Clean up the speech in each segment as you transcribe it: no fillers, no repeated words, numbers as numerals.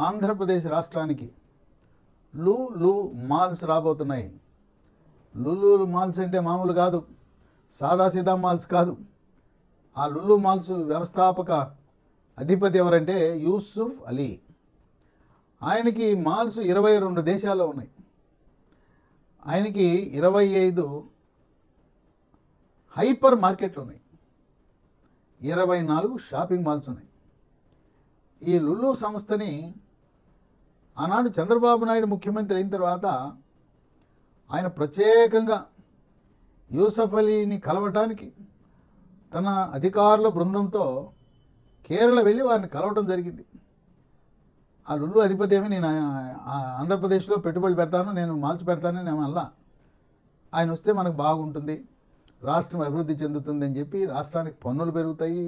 ఆంధ్రప్రదేశ్ రాష్ట్రానికి లులు మాల్స్ రాబోతున్నాయి. లులు మాల్స్ అంటే మామూలు కాదు, సాదాసీదా మాల్స్ కాదు. ఆ లులు మాల్స్ వ్యవస్థాపక అధిపతి ఎవరంటే యూసుఫ్ అలీ. ఆయనకి మాల్స్ 22 దేశాల్లో ఉన్నాయి. ఆయనకి 25 హైపర్ మార్కెట్లు ఉన్నాయి, 24 షాపింగ్ మాల్స్ ఉన్నాయి. ఈ లులు సంస్థని ఆనాడు చంద్రబాబు నాయుడు ముఖ్యమంత్రి అయిన తర్వాత ఆయన ప్రత్యేకంగా యూసఫ్ అలీని కలవటానికి తన అధికారుల బృందంతో కేరళ వెళ్ళి వారిని కలవటం జరిగింది. ఆ లులు అధిపతి ఏమి నేను ఆంధ్రప్రదేశ్లో పెట్టుబడులు పెడతాను, నేను మాల్స్ పెడతానని ఏమల్లా. ఆయన వస్తే మనకు బాగుంటుంది, రాష్ట్రం అభివృద్ధి చెందుతుంది అని చెప్పి రాష్ట్రానికి పన్నులు పెరుగుతాయి,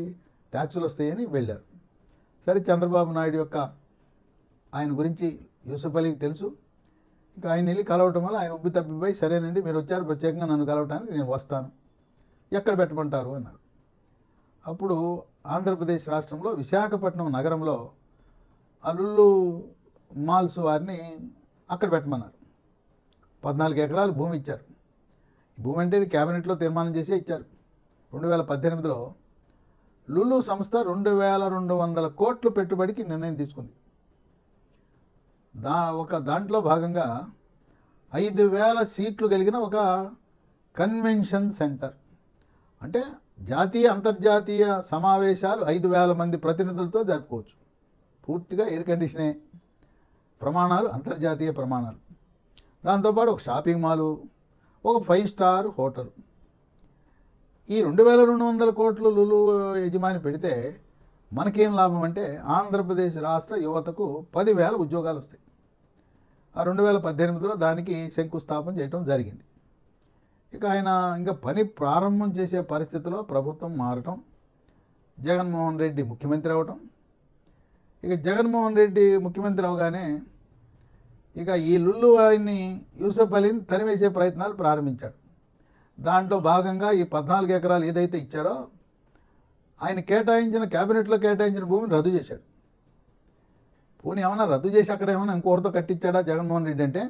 ట్యాక్సులు వస్తాయని వెళ్ళారు. సరే, చంద్రబాబు నాయుడు యొక్క ఆయన గురించి యూసఫ్ అలీకి తెలుసు. ఇంకా ఆయన వెళ్ళి కలవటం వల్ల ఆయన ఉబ్బి తప్పిపోయి, సరేనండి మీరు వచ్చారు ప్రత్యేకంగా నన్ను కలవటానికి, నేను వస్తాను, ఎక్కడ పెట్టమంటారు అన్నారు. అప్పుడు ఆంధ్రప్రదేశ్ రాష్ట్రంలో విశాఖపట్నం నగరంలో ఆ లులు మాల్స్ వారిని అక్కడ పెట్టమన్నారు. 14 ఎకరాలు భూమి ఇచ్చారు. భూమి అంటే ఇది క్యాబినెట్లో తీర్మానం చేసే ఇచ్చారు. 2018లో లులు సంస్థ 2200 కోట్లు పెట్టుబడికి నిర్ణయం తీసుకుంది. దాంట్లో భాగంగా 5000 సీట్లు కలిగిన ఒక కన్వెన్షన్ సెంటర్, అంటే జాతీయ అంతర్జాతీయ సమావేశాలు 5000 మంది ప్రతినిధులతో జరుపుకోవచ్చు. పూర్తిగా ఎయిర్ కండిషనే ప్రమాణాలు, అంతర్జాతీయ ప్రమాణాలు. దాంతోపాటు ఒక షాపింగ్ మాలు, ఒక 5 స్టార్ హోటల్. ఈ 2200 కోట్లు లులు యజమాని పెడితే మనకేం లాభం అంటే ఆంధ్రప్రదేశ్ రాష్ట్ర యువతకు 10,000 ఉద్యోగాలు వస్తాయి. ఆ 2018లో దానికి శంకుస్థాపన చేయడం జరిగింది. ఇక ఆయన ఇంకా పని ప్రారంభం చేసే పరిస్థితిలో ప్రభుత్వం మారటం, జగన్మోహన్ రెడ్డి ముఖ్యమంత్రి అవ్వటం. ఇక జగన్మోహన్ రెడ్డి ముఖ్యమంత్రి అవగానే ఇక ఈ లులు ఆయన్ని యూసఫ్ అలీని తరివేసే ప్రయత్నాలు ప్రారంభించాడు. దాంట్లో భాగంగా ఈ 14 ఎకరాలు ఏదైతే ఇచ్చారో ఆయన కేటాయించిన, క్యాబినెట్లో కేటాయించిన భూమిని రద్దు చేశాడు. పోనీ ఏమన్నా రద్దు చేసి అక్కడ ఏమైనా ఇంకోరితో కట్టించాడా జగన్మోహన్ రెడ్డి అంటే?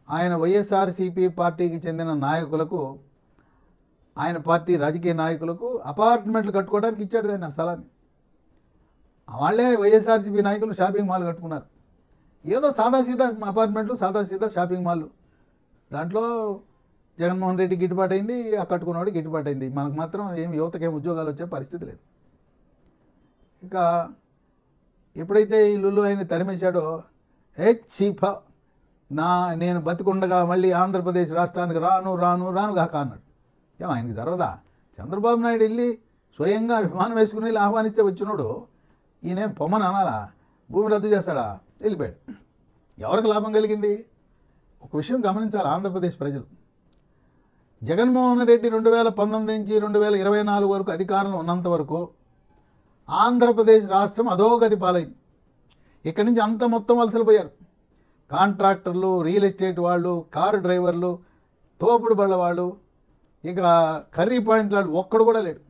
ఆయన వైఎస్ఆర్సీపీ పార్టీకి చెందిన నాయకులకు, ఆయన పార్టీ రాజకీయ నాయకులకు అపార్ట్మెంట్లు కట్టుకోవడానికి ఇచ్చాడు ఆయన స్థలాన్ని. వాళ్ళే వైఎస్ఆర్సీపీ నాయకులు షాపింగ్ మాల్ కట్టుకున్నారు. ఏదో సాదాసీదా అపార్ట్మెంట్లు, సాదాసీదా షాపింగ్ మాల్. దాంట్లో జగన్మోహన్ రెడ్డి గిట్టుబాటు అయింది, ఆ కట్టుకున్నవాడు గిట్టుబాటు అయింది. మనకు మాత్రం యువతకి ఏం ఉద్యోగాలు వచ్చే పరిస్థితి లేదు. ఇక ఎప్పుడైతే ఈ లులు ఆయన తరిమేశాడో, చీఫా నేను బతికుండగా మళ్ళీ ఆంధ్రప్రదేశ్ రాష్ట్రానికి రాను రాను రాను కాక అన్నాడు. ఏం ఆయనకి జరగదా? చంద్రబాబు నాయుడు వెళ్ళి స్వయంగా విమానం వేసుకుని వెళ్ళి ఆహ్వానిస్తే వచ్చినోడు ఈయనేం పొమ్మని అనాలా? భూమి రద్దు చేస్తాడా? వెళ్ళిపోయాడు. ఎవరికి లాభం కలిగింది? ఒక విషయం గమనించాలి ఆంధ్రప్రదేశ్ ప్రజలు. జగన్మోహన్ రెడ్డి 2019 నుంచి 2024 వరకు అధికారంలో ఉన్నంత వరకు ఆంధ్రప్రదేశ్ రాష్ట్రం అధోగతి పాలైంది. ఇక్కడి నుంచి అంత మొత్తం వలసలు పోయారు. కాంట్రాక్టర్లు, రియల్ ఎస్టేట్ వాళ్ళు, కారు డ్రైవర్లు, తోపుడు బళ్ళ వాళ్ళు, ఇక కర్రీ పాయింట్ వాళ్ళు ఒక్కడు కూడా లేడు.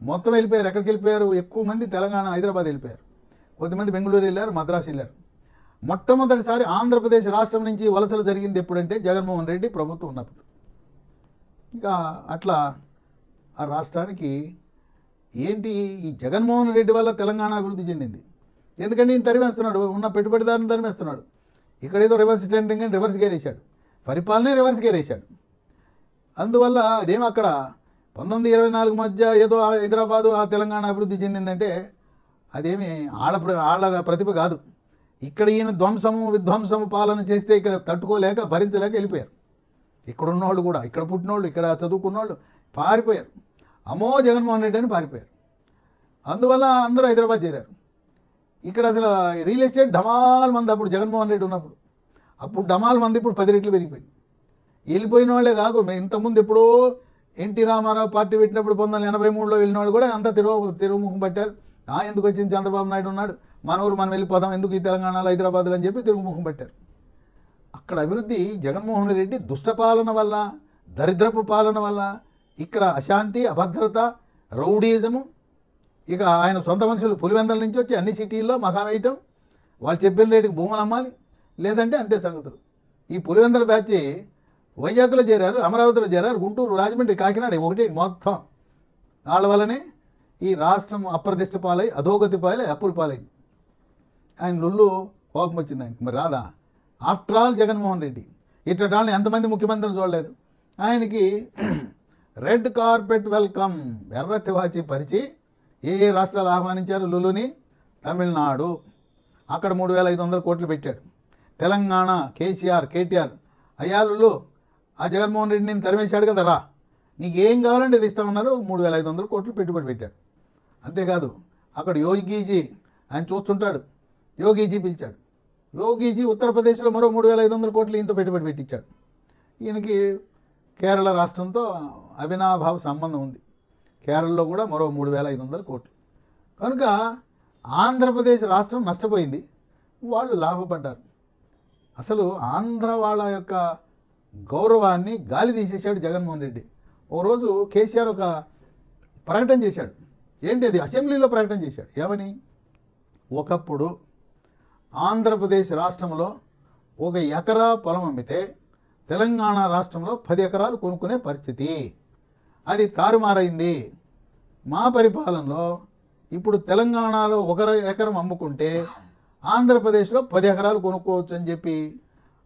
మొత్తం వెళ్ళిపోయారు. ఎక్కడికి వెళ్ళిపోయారు? ఎక్కువ మంది తెలంగాణ, హైదరాబాద్ వెళ్ళిపోయారు. కొద్దిమంది బెంగళూరు వెళ్ళారు, మద్రాసు వెళ్ళారు. మొట్టమొదటిసారి ఆంధ్రప్రదేశ్ రాష్ట్రం నుంచి వలసలు జరిగింది ఎప్పుడంటే జగన్మోహన్ రెడ్డి ప్రభుత్వం ఉన్నప్పుడు. ఇంకా అట్లా ఆ రాష్ట్రానికి ఏంటి, ఈ జగన్మోహన్ రెడ్డి వల్ల తెలంగాణ అభివృద్ధి చెందింది. ఎందుకంటే ఈయన తరివేస్తున్నాడు, ఉన్న పెట్టుబడిదారుని తరివేస్తున్నాడు. ఇక్కడేదో రివర్స్ టెండరింగ్ అని రివర్స్ గేర్ వేశాడు, పరిపాలనే రివర్స్ గేర్ వేశాడు. అందువల్ల అదేమో అక్కడ 1924 మధ్య ఏదో హైదరాబాదు ఆ తెలంగాణ అభివృద్ధి చెందిందంటే అదేమి ఆళ్ళ ప్రతిభ కాదు. ఇక్కడ ఈయన విధ్వంసము పాలన చేస్తే ఇక్కడ తట్టుకోలేక భరించలేక వెళ్ళిపోయారు. ఇక్కడ ఉన్నోళ్ళు కూడా, ఇక్కడ పుట్టినోళ్ళు, ఇక్కడ చదువుకున్నోళ్ళు పారిపోయారు. అమ్మో జగన్మోహన్ రెడ్డి అని పారిపోయారు. అందువల్ల అందరూ హైదరాబాద్ చేరారు. ఇక్కడ అసలు రియల్ ఎస్టేట్ ఢమాల్ మంది అప్పుడు జగన్మోహన్ రెడ్డి ఉన్నప్పుడు, అప్పుడు ఢమాల్ మంది ఇప్పుడు 10 రెట్లు పెరిగిపోయింది. వెళ్ళిపోయిన వాళ్ళే కాదు, ఇంతకుముందు ఎప్పుడో ఎన్టీ రామారావు పార్టీ పెట్టినప్పుడు 1983లో వెళ్ళిన వాళ్ళు కూడా అంతా తిరుగుముఖం పట్టారు. ఎందుకు వచ్చింది చంద్రబాబు నాయుడు ఉన్నాడు, మన ఊరు మనం వెళ్ళిపోదాం, ఎందుకు ఈ తెలంగాణలో హైదరాబాద్లో అని చెప్పి తిరుగుముఖం పట్టారు. అక్కడ అభివృద్ధి జగన్మోహన్ రెడ్డి దుష్టపాలన వల్ల, దరిద్రపు పాలన వల్ల ఇక్కడ అశాంతి, అభద్రత, రౌడీజము, ఇక ఆయన సొంత మనుషులు పులివెందల నుంచి వచ్చి అన్ని సిటీల్లో మహా వేయటం, వాళ్ళు చెప్పిన రేటుకి భూములు అమ్మాలి, లేదంటే అంతే సంగతులు. ఈ పులివెందుల బ్యాచ్ వైజాగ్లో చేరారు, అమరావతిలో చేరారు, గుంటూరు, రాజమండ్రి, కాకినాడ ఒకటి మొత్తం. వాళ్ళ వల్లనే ఈ రాష్ట్రం అప్రదిష్ట పాలై, అధోగతి పాలై, అప్పుల పాలైంది. ఆయన లొల్లు కోపం వచ్చింది ఆయనకి. మరి రాదా? ఆఫ్టర్ ఆల్ జగన్మోహన్ రెడ్డి ఇట్లా వాళ్ళని ఎంతమంది ముఖ్యమంత్రులు చూడలేదు. ఆయనకి రెడ్ కార్పెట్ వెల్కమ్, ఎర్ర తివాచి పరిచి ఏ రాష్ట్రాలు ఆహ్వానించారు లులుని? తమిళనాడు, అక్కడ 3,500 కోట్లు పెట్టాడు. తెలంగాణ కేసీఆర్, కేటీఆర్, అయ్యా లులు ఆ జగన్మోహన్ రెడ్డి నేను తరిమేశాడు కదా, రా నీకు ఏం కావాలంటే ఇది ఇస్తామన్నారు. 3,500 కోట్లు పెట్టుబడి పెట్టాడు. అంతేకాదు అక్కడ యోగీజీ ఆయన చూస్తుంటాడు, యోగీజీ పిలిచాడు. యోగీజీ ఉత్తరప్రదేశ్లో మరో 3,500 కోట్లు ఈయనతో పెట్టుబడి పెట్టించాడు. ఈయనకి కేరళ రాష్ట్రంతో అవినాభావ సంబంధం ఉంది. కేరళలో కూడా మరో 3,500 కోట్లు. కనుక ఆంధ్రప్రదేశ్ రాష్ట్రం నష్టపోయింది, వాళ్ళు లాభపడ్డారు. అసలు ఆంధ్ర వాళ్ళ యొక్క గౌరవాన్ని గాలి తీసేశాడు జగన్మోహన్ రెడ్డి. ఓ రోజు కేసీఆర్ ఒక ప్రకటన చేశాడు. ఏంటి అది? అసెంబ్లీలో ప్రకటన చేశాడు. ఏమని? ఒకప్పుడు ఆంధ్రప్రదేశ్ రాష్ట్రంలో 1 ఎకరా పొలం అమ్మితే తెలంగాణ రాష్ట్రంలో 10 ఎకరాలు కొనుక్కునే పరిస్థితి, అది తారుమారైంది. మా పరిపాలనలో ఇప్పుడు తెలంగాణలో 1 ఎకరం అమ్ముకుంటే ఆంధ్రప్రదేశ్లో 10 ఎకరాలు కొనుక్కోవచ్చు అని చెప్పి,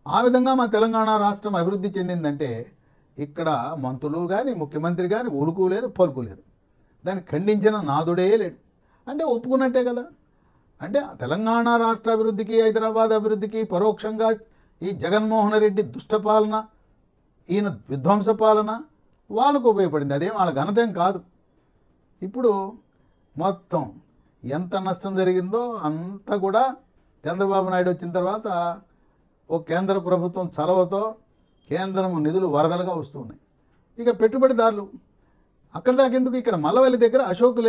ఆ విధంగా మా తెలంగాణ రాష్ట్రం అభివృద్ధి చెందిందంటే ఇక్కడ మంత్రులు కానీ ముఖ్యమంత్రి కానీ ఉలుకు లేదు, పలుకు లేదు. దాన్ని ఖండించిన నాదుడే లేడు. అంటే ఒప్పుకున్నట్టే కదా. అంటే తెలంగాణ రాష్ట్ర అభివృద్ధికి, హైదరాబాద్ అభివృద్ధికి పరోక్షంగా ఈ జగన్మోహన్ రెడ్డి దుష్టపాలన, ఈయన విధ్వంస పాలన వాళ్ళకు ఉపయోగపడింది. అదేం వాళ్ళ ఘనతేం కాదు. ఇప్పుడు మొత్తం ఎంత నష్టం జరిగిందో అంతా కూడా చంద్రబాబు నాయుడు వచ్చిన తర్వాత ఓ కేంద్ర ప్రభుత్వం చలవతో కేంద్రం నిధులు వరదలుగా వస్తున్నాయి. ఇక పెట్టుబడిదారులు అక్కడ దాకెందుకు, ఇక్కడ మల్లవల్లి దగ్గర అశోక్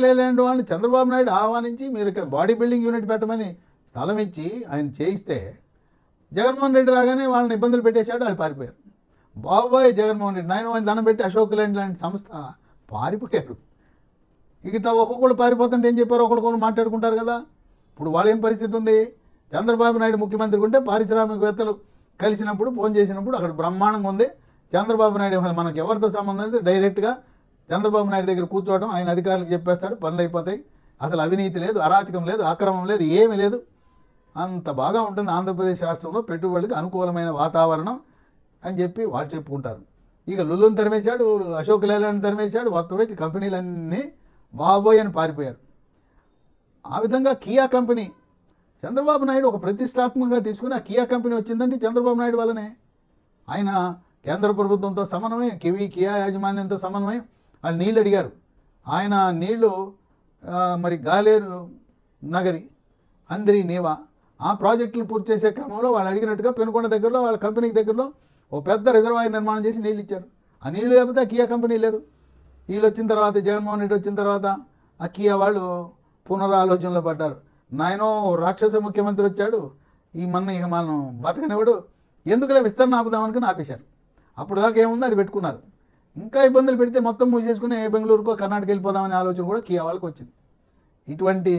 లేలాండ్ వాళ్ళని చంద్రబాబు నాయుడు ఆహ్వానించి మీరు ఇక్కడ బాడీ బిల్డింగ్ యూనిట్ పెట్టమని స్థలం ఇచ్చి ఆయన చేయిస్తే జగన్మోహన్ రెడ్డి రాగానే వాళ్ళని ఇబ్బందులు పెట్టేశాడు, వాళ్ళు పారిపోయారు. బాబాయ్ జగన్మోహన్ రెడ్డి నాయన ఆయన దండం పెట్టి అశోక్ లేలాండ్ లాంటి సంస్థ పారిపోయారు. ఇట్లా ఒక్కొక్కళ్ళు పారిపోతుంటే ఏం చెప్పారు, ఒకరికొకరు మాట్లాడుకుంటారు కదా. ఇప్పుడు వాళ్ళ ఏం పరిస్థితి ఉంది? చంద్రబాబు నాయుడు ముఖ్యమంత్రి ఉంటే పారిశ్రామికవేత్తలు కలిసినప్పుడు ఫోన్ చేసినప్పుడు అక్కడ బ్రహ్మాండంగా ఉంది. చంద్రబాబు నాయుడు మనకు ఎవరితో సంబంధం అయితే డైరెక్ట్గా చంద్రబాబు నాయుడు దగ్గర కూర్చోవడం, ఆయన అధికారులకు చెప్పేస్తాడు, పనులు అయిపోతాయి. అసలు అవినీతి లేదు, అరాచకం లేదు, అక్రమం లేదు, ఏమీ లేదు. అంత బాగా ఉంటుంది ఆంధ్రప్రదేశ్ రాష్ట్రంలో పెట్టుబడులకు అనుకూలమైన వాతావరణం అని చెప్పి వాళ్ళు చెప్పుకుంటారు. ఇక లులుని తరిమేశాడు, అశోక్ లేలాండ్ తరిమేశాడు, మొత్తం పెట్టి కంపెనీలన్నీ బాబోయ్ అని పారిపోయారు. ఆ విధంగా కియా కంపెనీ చంద్రబాబు నాయుడు ఒక ప్రతిష్టాత్మకంగా తీసుకుని ఆ కియా కంపెనీ వచ్చిందంటే చంద్రబాబు నాయుడు వల్లనే. ఆయన కేంద్ర ప్రభుత్వంతో సమన్వయం, కియా యాజమాన్యంతో సమన్వయం. వాళ్ళు నీళ్ళు అడిగారు, ఆయన నీళ్లు మరి గాలేరు నగరి, అందరి నీవా ఆ ప్రాజెక్టులు పూర్తి చేసే క్రమంలో వాళ్ళు అడిగినట్టుగా పెనుకొండ దగ్గరలో వాళ్ళ కంపెనీకి దగ్గరలో ఓ పెద్ద రిజర్వాయర్ నిర్మాణం చేసి నీళ్ళు ఇచ్చారు. ఆ నీళ్లు లేకపోతే ఆ కియా కంపెనీ లేదు. వీళ్ళు వచ్చిన తర్వాత, జగన్మోహన్ రెడ్డి వచ్చిన తర్వాత ఆ కియా వాళ్ళు పునరాలోచనలో పడ్డారు. నాయనో రాక్షస ముఖ్యమంత్రి వచ్చాడు, ఇక మనం బతకనివాడు, ఎందుకులే విస్తరణ ఆపుదామనుకుని ఆపేశారు. అప్పుడు దాకా ఏముందో అది పెట్టుకున్నారు. ఇంకా ఇబ్బందులు పెడితే మొత్తం మూసేసుకుని బెంగళూరుకో కర్ణాటక వెళ్ళిపోదామనే ఆలోచన కూడా కియా వాళ్ళకి వచ్చింది. ఇటువంటి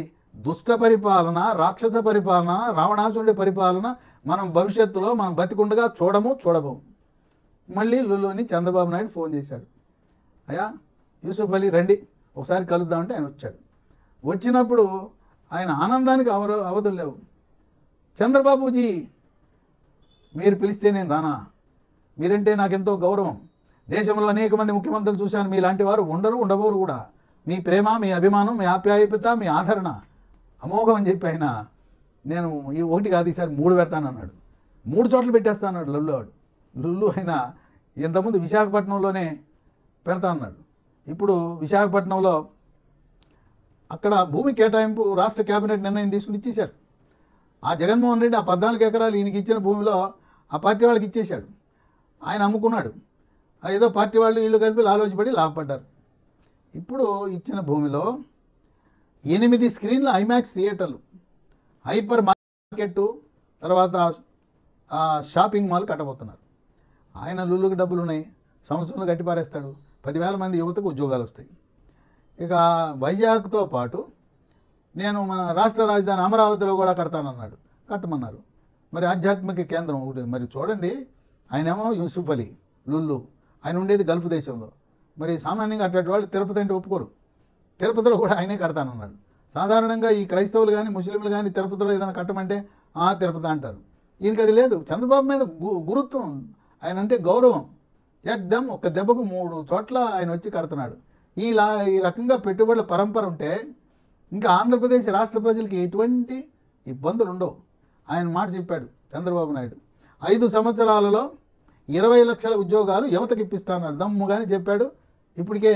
దుష్ట పరిపాలన, రాక్షస పరిపాలన, రావణాసురుడి పరిపాలన మనం భవిష్యత్తులో మనం బతికుండగా చూడబోము. మళ్ళీ లులుని చంద్రబాబు నాయుడు ఫోన్ చేశాడు, అయ్యా యూసుఫ్ అలీ రండి ఒకసారి కలుద్దామంటే ఆయన వచ్చాడు. వచ్చినప్పుడు ఆయన ఆనందానికి అవధులు లేవు. చంద్రబాబుజీ మీరు పిలిస్తే నేను రానా? మీరంటే నాకెంతో గౌరవం. దేశంలో అనేక మంది ముఖ్యమంత్రులు చూశాను, మీలాంటి వారు ఉండబోరు కూడా. మీ ప్రేమ, మీ అభిమానం, మీ ఆప్యాయత, మీ ఆదరణ అమోఘం అని చెప్పి ఆయన, నేను ఈ ఒకటి కాదు ఈసారి 3 పెడతానన్నాడు. 3 చోట్ల పెట్టేస్తానన్నాడు లుల్లు ఆయన. ఇంతకుముందు విశాఖపట్నంలోనే పెడతా అన్నాడు. ఇప్పుడు విశాఖపట్నంలో అక్కడ భూమి కేటాయింపు రాష్ట్ర కేబినెట్ నిర్ణయం తీసుకుని ఇచ్చేశారు. ఆ జగన్మోహన్ రెడ్డి ఆ 14 ఎకరాలు ఈయనకి ఇచ్చిన భూమిలో ఆ పార్టీ వాళ్ళకి ఇచ్చేశాడు. ఆయన అమ్ముకున్నాడు. ఏదో పార్టీ వాళ్ళు వీళ్ళు కలిపి ఆలోచపడి లాభపడ్డారు. ఇప్పుడు ఇచ్చిన భూమిలో 8 స్క్రీన్ల ఐమాక్స్ థియేటర్లు, హైపర్ మార్కెట్, తర్వాత షాపింగ్ మాల్ కట్టబోతున్నారు. ఆయన లుల్లుకి డబ్బులు ఉన్నాయి, సంవత్సరంలో గట్టిపారేస్తాడు. 10,000 మంది యువతకు ఉద్యోగాలు వస్తాయి. ఇక వైజాగ్తో పాటు నేను మన రాష్ట్ర రాజధాని అమరావతిలో కూడా కడతానన్నాడు. కట్టమన్నారు. మరి ఆధ్యాత్మిక కేంద్రం ఒకటి. మరి చూడండి, ఆయనేమో యూసుఫ్ అలీ లుల్లు, ఆయన ఉండేది గల్ఫ్ దేశంలో. మరి సామాన్యంగా అటువంటి వాళ్ళు తిరుపతి అంటే ఒప్పుకోరు. తిరుపతిలో కూడా ఆయనే కడతానన్నాడు. సాధారణంగా ఈ క్రైస్తవులు కానీ ముస్లింలు కానీ తిరుపతిలో ఏదైనా కట్టమంటే తిరుపతి అంటారు. ఈయనకి అది లేదు. చంద్రబాబు మీద గురుత్వం, ఆయన అంటే గౌరవం. ఎగ్దమ్ ఒక దెబ్బకు 3 చోట్ల ఆయన వచ్చి కడుతున్నాడు. ఈ రకంగా పెట్టుబడుల పరంపర ఉంటే ఇంకా ఆంధ్రప్రదేశ్ రాష్ట్ర ప్రజలకి ఎటువంటి ఇబ్బందులు ఉండవు. ఆయన మాట చెప్పాడు చంద్రబాబు నాయుడు. 5 సంవత్సరాలలో 20 లక్షల ఉద్యోగాలు యువతకి ఇప్పిస్తానన్నాడు. దమ్ముగానే చెప్పాడు. ఇప్పటికే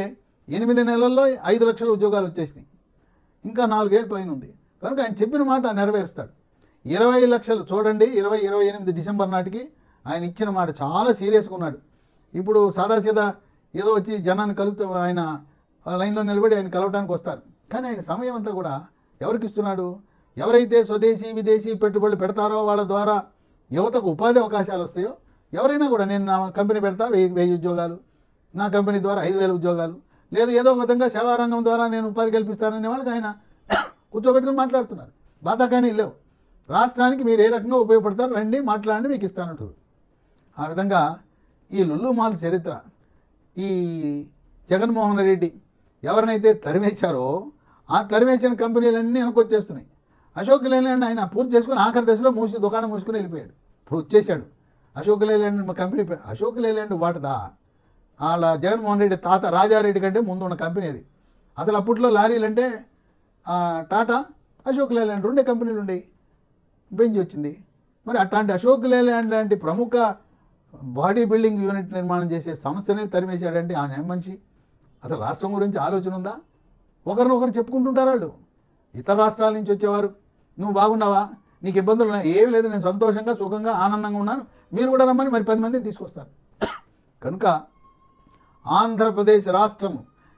8 నెలల్లో 5 లక్షల ఉద్యోగాలు వచ్చేసినాయి. ఇంకా 4 ఏళ్ళ పైన ఉంది. కనుక ఆయన చెప్పిన మాట నెరవేరుస్తాడు. 20 లక్షలు చూడండి, 2028 డిసెంబర్ నాటికి ఆయన ఇచ్చిన మాట చాలా సీరియస్గా ఉన్నాడు. ఇప్పుడు సాదాసీదా ఏదో వచ్చి జనాన్ని కలుగుతూ ఆయన లైన్లో నిలబడి ఆయన కలవడానికి వస్తారు. కానీ ఆయన సమయం అంతా కూడా ఎవరికి ఇస్తున్నాడు? ఎవరైతే స్వదేశీ విదేశీ పెట్టుబడులు పెడతారో వాళ్ళ ద్వారా యువతకు ఉపాధి అవకాశాలు వస్తాయో, ఎవరైనా కూడా నేను నా కంపెనీ పెడతా 1000 ఉద్యోగాలు, నా కంపెనీ ద్వారా 5000 ఉద్యోగాలు, లేదు ఏదో ఒక విధంగా సేవారంగం ద్వారా నేను ఉపాధి కల్పిస్తాననే వాళ్ళకి ఆయన కూర్చోబెట్టుకుని మాట్లాడుతున్నారు. బాధాకానీ లేవు. రాష్ట్రానికి మీరు ఏ రకంగా ఉపయోగపడతారు, రండి మాట్లాడండి, మీకు ఇస్తానంటారు. ఆ విధంగా ఈ లుల్లు మాల్ చరిత్ర, ఈ జగన్మోహన్ రెడ్డి ఎవరినైతే తరిమేశారో ఆ తరిమేసిన కంపెనీలన్నీ వెనకొచ్చేస్తున్నాయి. అశోక్ లేలాండ్ ఆయన పూర్తి చేసుకుని ఆఖరి దశలో దుకాణం మూసుకుని వెళ్ళిపోయాడు. ఇప్పుడు వచ్చేసాడు అశోక్ లేలాండ్ కంపెనీ. అశోక్ లేలాండ్ వాటదా? వాళ్ళ జగన్మోహన్ రెడ్డి తాత రాజారెడ్డి కంటే ముందు ఉన్న కంపెనీ అది. అసలు అప్పట్లో లారీలు అంటే టాటా, అశోక్ లేలాండ్ 2 కంపెనీలు ఉండేవి. బెంజ్ వచ్చింది. మరి అట్లాంటి అశోక్ లేలాండ్ లాంటి ప్రముఖ బాడీ బిల్డింగ్ యూనిట్ నిర్మాణం చేసే సంస్థనే తరిమేశాడంటే ఆయన ఏం మనిషి? అసలు రాష్ట్రం గురించి ఆలోచన ఉందా? ఒకరినొకరు చెప్పుకుంటుంటారు వాళ్ళు. ఇతర రాష్ట్రాల నుంచి వచ్చేవారు, నువ్వు బాగున్నావా, నీకు ఇబ్బందులు ఉన్నాయి, ఏమి లేదు, నేను సంతోషంగా సుఖంగా ఆనందంగా ఉన్నాను, మీరు కూడా రమ్మని మరి 10 మందిని తీసుకొస్తారు. కనుక ఆంధ్రప్రదేశ్ రాష్ట్రం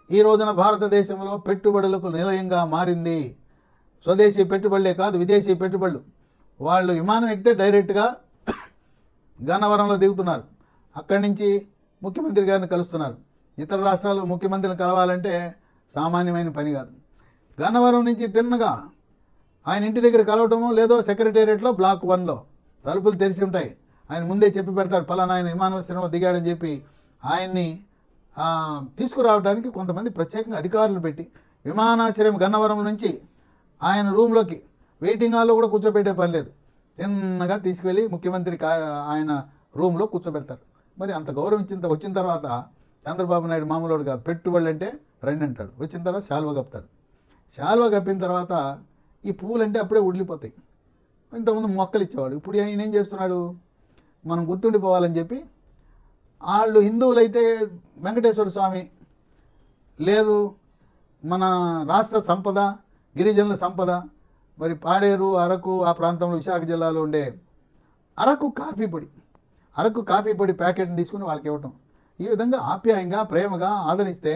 ఈ రోజున భారతదేశంలో పెట్టుబడులకు నిలయంగా మారింది. స్వదేశీ పెట్టుబడులే కాదు, విదేశీ పెట్టుబడులు. వాళ్ళు విమానం ఎక్కితే డైరెక్ట్గా గన్నవరంలో దిగుతున్నారు. అక్కడి నుంచి ముఖ్యమంత్రి గారిని కలుస్తున్నారు. ఇతర రాష్ట్రాలు ముఖ్యమంత్రిని కలవాలంటే సామాన్యమైన పని కాదు. గన్నవరం నుంచి తిన్నగా ఆయన ఇంటి దగ్గర కలవటమో లేదో సెక్రటేరియట్లో బ్లాక్ 1లో తలుపులు తెరిచి ఉంటాయి. ఆయన ముందే చెప్పి పెడతారు, పలానా ఆయన విమానాశ్రయంలో దిగాడని చెప్పి ఆయన్ని తీసుకురావడానికి కొంతమంది ప్రత్యేకంగా అధికారులు పెట్టి విమానాశ్రయం గన్నవరం నుంచి ఆయన రూమ్లోకి వెయిటింగ్ హాల్లో కూడా కూర్చోబెట్టే పని లేదు. తిన్నగా తీసుకెళ్ళి ముఖ్యమంత్రి ఆయన రూమ్లో కూర్చోబెడతారు. మరి అంత గౌరవం వచ్చిన తర్వాత చంద్రబాబు నాయుడు మామూలు కాదు. పెట్టుబడులు అంటే రండి అంటాడు. వచ్చిన తర్వాత శాల్వా కప్పుతాడు. శాల్వా కప్పిన తర్వాత ఈ పువ్వులంటే అప్పుడే ఉడిలిపోతాయి. ఇంతకుముందు మొక్కలు ఇచ్చేవాడు. ఇప్పుడు ఆయన ఏం చేస్తున్నాడు? మనం గుర్తుండిపోవాలని చెప్పి వాళ్ళు హిందువులైతే వెంకటేశ్వర స్వామి, లేదు మన రాష్ట్ర సంపద, గిరిజనుల సంపద, మరి పాడేరు, అరకు, ఆ ప్రాంతంలో విశాఖ జిల్లాలో ఉండే అరకు కాఫీ పొడి ప్యాకెట్ని తీసుకుని వాళ్ళకి ఇవ్వటం. ఈ విధంగా ఆప్యాయంగా ప్రేమగా ఆదరిస్తే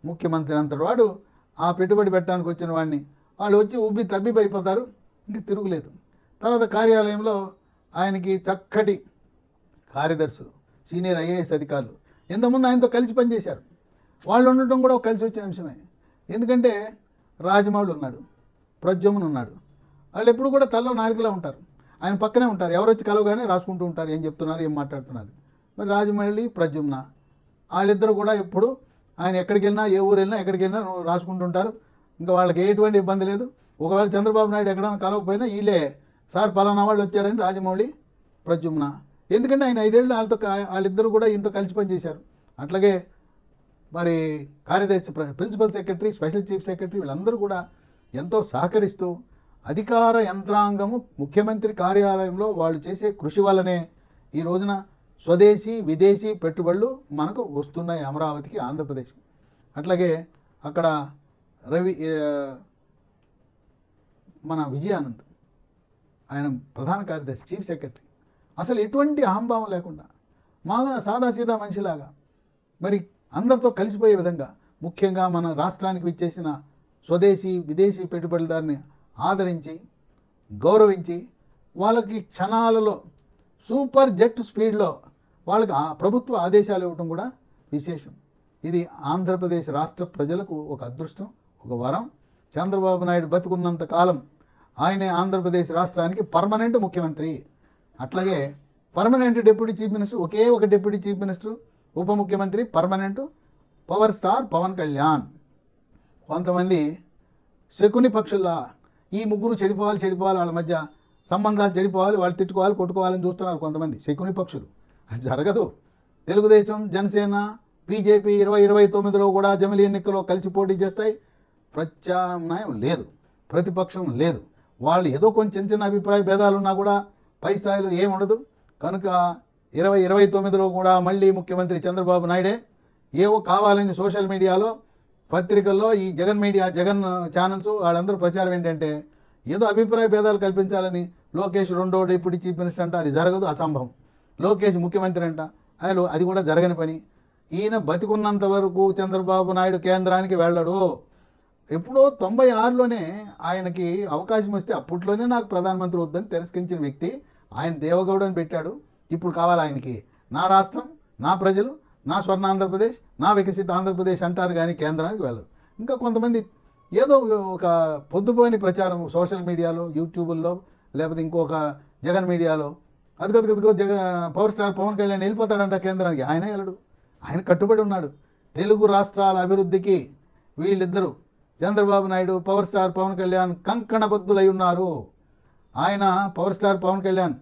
ముఖ్యమంత్రి అంతటి వాడు ఆ పెట్టుబడి పెట్టడానికి వచ్చిన వాడిని వాళ్ళు వచ్చి ఉబ్బి తబ్బిబైపోతారు. ఇంక తిరుగులేదు. తర్వాత కార్యాలయంలో ఆయనకి చక్కటి కార్యదర్శులు, సీనియర్ ఐఏఎస్ అధికారులు ఎంతమంది ఆయనతో కలిసి పనిచేశారు. వాళ్ళు ఉండటం కూడా కలిసి వచ్చిన అంశమే. ఎందుకంటే రాజమౌళి ఉన్నాడు, ప్రద్యుమ్న ఉన్నాడు. వాళ్ళు ఎప్పుడు కూడా తలలో నాలుగులా ఉంటారు. ఆయన పక్కనే ఉంటారు. ఎవరు వచ్చి కలవగానే రాసుకుంటూ ఉంటారు, ఏం చెప్తున్నారు, ఏం మాట్లాడుతున్నారు. మరి రాజమౌళి, ప్రద్యుమ్న వాళ్ళిద్దరు కూడా ఎప్పుడు ఆయన ఎక్కడికి వెళ్ళినా, ఏ ఊరు వెళ్ళినా, ఎక్కడికి వెళ్ళినా రాసుకుంటుంటారు. ఇంకా వాళ్ళకి ఎటువంటి ఇబ్బంది లేదు. ఒకవేళ చంద్రబాబు నాయుడు ఎక్కడైనా కలవకపోయినా వీళ్ళే, సార్ పలానా వాళ్ళు వచ్చారని రాజమౌళి, ప్రద్యుమ్న. ఎందుకంటే ఆయన 5 ఏళ్ళు వాళ్ళిద్దరు కూడా ఇంత కలిసి పనిచేశారు. అట్లాగే మరి కార్యదర్శి, principal secretary, special chief secretary వీళ్ళందరూ కూడా ఎంతో సహకరిస్తూ అధికార యంత్రాంగము ముఖ్యమంత్రి కార్యాలయంలో వాళ్ళు చేసే కృషి వల్లనే ఈ రోజున స్వదేశీ విదేశీ పెట్టుబడులు మనకు వస్తున్నాయి అమరావతికి, ఆంధ్రప్రదేశ్కి. అట్లాగే అక్కడ మన విజయానంద్ ఆయన ప్రధాన కార్యదర్శి, చీఫ్ సెక్రటరీ, అసలు ఎటువంటి అహంభావం లేకుండా మాగా సాదాసీదా మనిషిలాగా మరి అందరితో కలిసిపోయే విధంగా, ముఖ్యంగా మన రాష్ట్రానికి విచ్చేసిన స్వదేశీ విదేశీ పెట్టుబడిదారుని ఆదరించి గౌరవించి వాళ్ళకి క్షణాలలో సూపర్ జెట్ స్పీడ్లో వాళ్ళకి ప్రభుత్వ ఆదేశాలు ఇవ్వటం కూడా విశేషం. ఇది ఆంధ్రప్రదేశ్ రాష్ట్ర ప్రజలకు ఒక అదృష్టం, ఒక వరం. చంద్రబాబు నాయుడు బతుకున్నంత కాలం ఆయనే ఆంధ్రప్రదేశ్ రాష్ట్రానికి పర్మనెంట్ ముఖ్యమంత్రి. అట్లాగే పర్మనెంట్ డిప్యూటీ చీఫ్ మినిస్టర్, ఒకే ఒక డిప్యూటీ చీఫ్ మినిస్టర్, ఉప ముఖ్యమంత్రి permanent power star Pawan Kalyan. కొంతమంది శకుని పక్షుల్లా ఈ ముగ్గురు చెడిపోవాలి, వాళ్ళ మధ్య సంబంధాలు చెడిపోవాలి, వాళ్ళు తిట్టుకోవాలి, కొట్టుకోవాలని చూస్తున్నారు కొంతమంది శకుని పక్షులు. అది జరగదు. తెలుగుదేశం, జనసేన, బీజేపీ 2029లో కూడా జమిలీ ఎన్నికల్లో కలిసి పోటీ చేస్తాయి. ప్రత్యామ్నాయం లేదు, ప్రతిపక్షం లేదు. వాళ్ళు ఏదో కొంచెం చిన్న అభిప్రాయ భేదాలు ఉన్నా కూడా పై స్థాయిలో ఏముండదు. కనుక 2029లో కూడా మళ్ళీ ముఖ్యమంత్రి చంద్రబాబు నాయుడే. ఏవో కావాలని సోషల్ మీడియాలో, పత్రికల్లో ఈ జగన్ ఛానల్స్ వాళ్ళందరూ ప్రచారం ఏంటంటే ఏదో అభిప్రాయ భేదాలు కల్పించాలని. లోకేష్ రెండో డిప్యూటీ చీఫ్ మినిస్టర్ అంట, అది జరగదు, అసంభవం. లోకేష్ ముఖ్యమంత్రి అంట, అది కూడా జరగని పని. ఈయన బతికున్నంత వరకు చంద్రబాబు నాయుడు కేంద్రానికి వెళ్ళడు. ఎప్పుడో 96లోనే ఆయనకి అవకాశం వస్తే అప్పట్లోనే నాకు ప్రధానమంత్రి వద్దని తిరస్కరించిన వ్యక్తి ఆయన దేవగౌడ అని పెట్టాడు. ఇప్పుడు కావాలి ఆయనకి నా రాష్ట్రం, నా ప్రజలు, నా స్వర్ణాంధ్రప్రదేశ్, నా వికసిత ఆంధ్రప్రదేశ్ అంటారు కానీ కేంద్రానికి వెళ్ళరు. ఇంకా కొంతమంది ఏదో ఒక పొద్దుపోని ప్రచారం సోషల్ మీడియాలో, యూట్యూబుల్లో, లేకపోతే ఇంకొక జగన్ మీడియాలో అదిగో పవర్ స్టార్ పవన్ కళ్యాణ్ వెళ్ళిపోతాడంట కేంద్రానికి. ఆయన వెళ్ళడు, ఆయన కట్టుబడి ఉన్నాడు. తెలుగు రాష్ట్రాల అభివృద్ధికి వీళ్ళిద్దరూ చంద్రబాబు నాయుడు, పవర్ స్టార్ పవన్ కళ్యాణ్ కంకణబద్ధులై ఉన్నారు. ఆయన పవర్ స్టార్ పవన్ కళ్యాణ్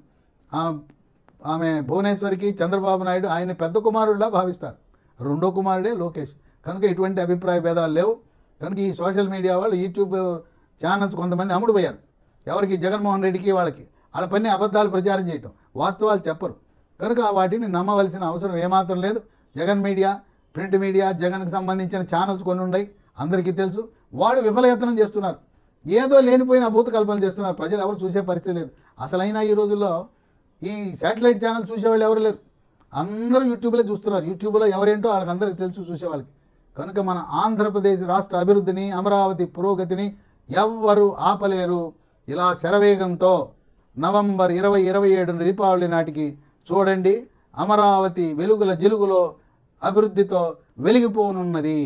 ఆమె భువనేశ్వరికి, చంద్రబాబు నాయుడు ఆయన పెద్ద కుమారుడిలా భావిస్తారు. రెండో కుమారుడే లోకేష్. కనుక ఇటువంటి అభిప్రాయ భేదాలు లేవు. కనుక ఈ సోషల్ మీడియా వాళ్ళు, యూట్యూబ్ ఛానల్స్ కొంతమంది అమ్ముడుపోయారు. ఎవరికి? జగన్మోహన్ రెడ్డికి, వాళ్ళకి. వాళ్ళ పని అబద్ధాలు ప్రచారం చేయటం, వాస్తవాలు చెప్పరు. కనుక వాటిని నమ్మవలసిన అవసరం ఏమాత్రం లేదు. జగన్ మీడియా, ప్రింట్ మీడియా, జగన్కి సంబంధించిన ఛానల్స్ కొన్ని ఉన్నాయి, అందరికీ తెలుసు. వాళ్ళు విఫలయత్నం చేస్తున్నారు, ఏదో లేనిపోయిన అభూత కల్పనలు చేస్తున్నారు. ప్రజలు ఎవరు చూసే పరిస్థితి లేదు. అసలైనా ఈ రోజుల్లో ఈ శాటిలైట్ ఛానల్ చూసేవాళ్ళు ఎవరు లేరు, అందరూ యూట్యూబ్లో చూస్తున్నారు. యూట్యూబ్లో ఎవరేంటో వాళ్ళకందరికీ తెలుసు చూసేవాళ్ళకి. కనుక మన ఆంధ్రప్రదేశ్ రాష్ట్ర అభివృద్ధిని, అమరావతి పురోగతిని ఎవ్వరూ ఆపలేరు. ఇలా శరవేగంతో నవంబర్ 2027 దీపావళి నాటికి చూడండి, అమరావతి వెలుగుల జిలుగులో అభివృద్ధితో వెలిగిపోనున్నది.